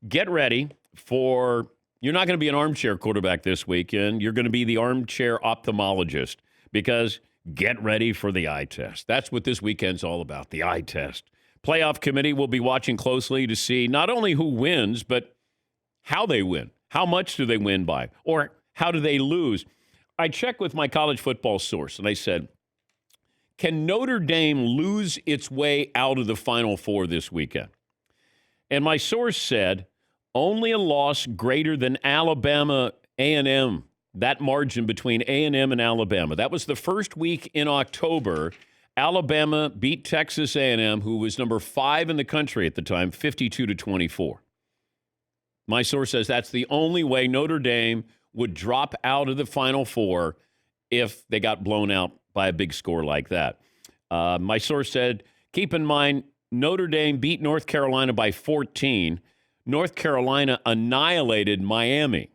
get ready for, you're not going to be an armchair quarterback this weekend. You're going to be the armchair ophthalmologist because get ready for the eye test. That's what this weekend's all about, the eye test. Playoff committee will be watching closely to see not only who wins, but how they win. How much do they win by? Or how do they lose? I checked with my college football source, and I said, can Notre Dame lose its way out of the Final Four this weekend? And my source said, only a loss greater than Alabama A&M, that margin between A&M and Alabama. That was the first week in October. Alabama beat Texas A&M, who was number 5 in the country at the time, 52-24. My source says that's the only way Notre Dame would drop out of the Final Four if they got blown out by a big score like that. My source said, keep in mind, Notre Dame beat North Carolina by 14. North Carolina annihilated Miami.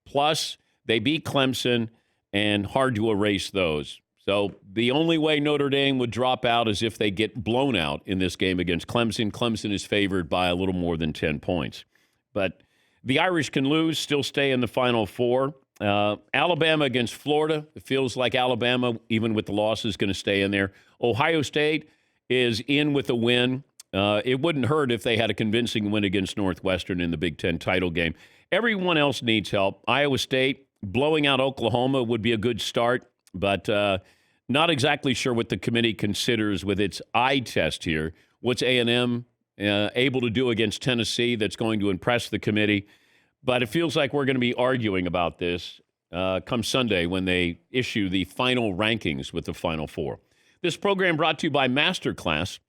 Plus, they beat Clemson, and hard to erase those. So the only way Notre Dame would drop out is if they get blown out in this game against Clemson. Clemson is favored by a little more than 10 points. But the Irish can lose, still stay in the Final Four. Alabama against Florida. It feels like Alabama, even with the loss, is going to stay in there. Ohio State is in with a win. It wouldn't hurt if they had a convincing win against Northwestern in the Big Ten title game. Everyone else needs help. Iowa State blowing out Oklahoma would be a good start, but not exactly sure what the committee considers with its eye test here. What's A&M able to do against Tennessee that's going to impress the committee? But it feels like we're going to be arguing about this come Sunday when they issue the final rankings with the Final Four. This program brought to you by Masterclass.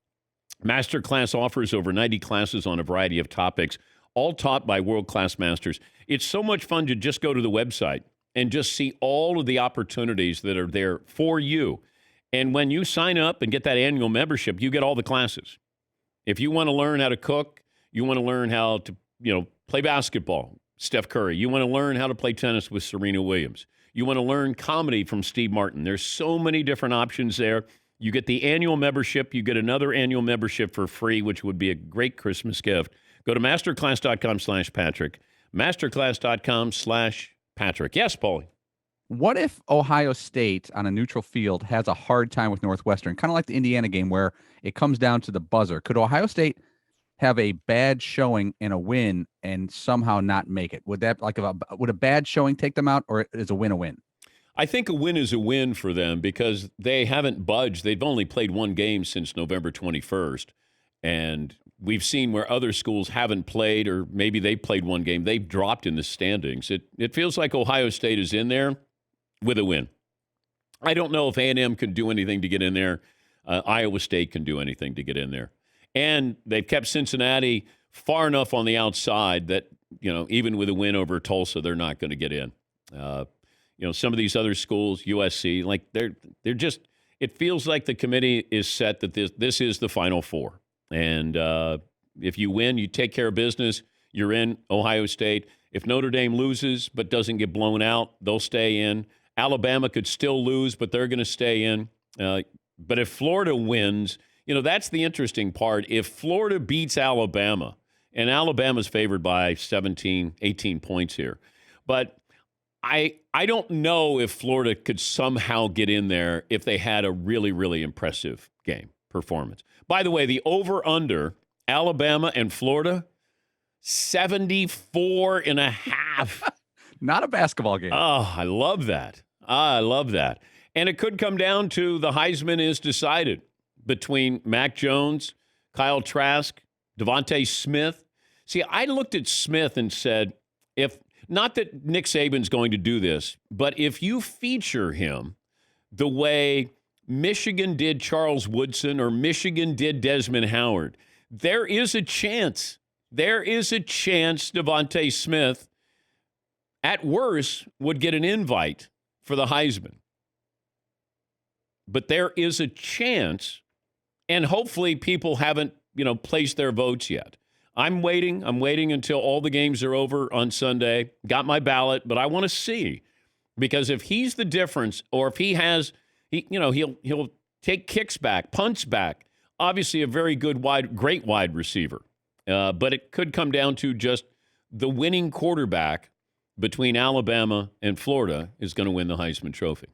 Masterclass offers over 90 classes on a variety of topics, all taught by world-class masters. It's so much fun to just go to the website and just see all of the opportunities that are there for you. And when you sign up and get that annual membership, you get all the classes. If you want to learn how to cook, you want to learn how to, play basketball, Steph Curry. You want to learn how to play tennis with Serena Williams. You want to learn comedy from Steve Martin. There's so many different options there. You get the annual membership. You get another annual membership for free, which would be a great Christmas gift. Go to masterclass.com/Patrick. Masterclass.com/Patrick. Yes, Paulie. What if Ohio State on a neutral field has a hard time with Northwestern, kind of like the Indiana game where it comes down to the buzzer? Could Ohio State have a bad showing and a win and somehow not make it? Would that would a bad showing take them out, or is a win a win? I think a win is a win for them because they haven't budged. They've only played one game since November 21st, and we've seen where other schools haven't played, or maybe they played one game. They've dropped in the standings. It feels like Ohio State is in there with a win. I don't know if A&M can do anything to get in there. Iowa State can do anything to get in there. And they've kept Cincinnati far enough on the outside that, even with a win over Tulsa, they're not going to get in. Some of these other schools, USC, like they're just, it feels like the committee is set that this is the Final Four. And if you win, you take care of business, you're in. Ohio State. If Notre Dame loses but doesn't get blown out, they'll stay in. Alabama could still lose, but they're going to stay in. But if Florida wins, that's the interesting part. If Florida beats Alabama, and Alabama's favored by 17, 18 points here, but I don't know if Florida could somehow get in there if they had a really, really impressive game performance. By the way, the over-under, Alabama and Florida, 74.5. Not a basketball game. Oh, I love that. And it could come down to the Heisman is decided between Mac Jones, Kyle Trask, Devontae Smith. See, I looked at Smith and said, not that Nick Saban's going to do this, but if you feature him the way Michigan did Charles Woodson or Michigan did Desmond Howard, there is a chance Devontae Smith, at worst, would get an invite for the Heisman. But there is a chance, and hopefully people haven't, placed their votes yet. I'm waiting until all the games are over on Sunday. Got my ballot, but I want to see, because if he's the difference, or if he has, he'll take kicks back, punts back. Obviously, a very good great wide receiver. But it could come down to just the winning quarterback between Alabama and Florida is going to win the Heisman Trophy.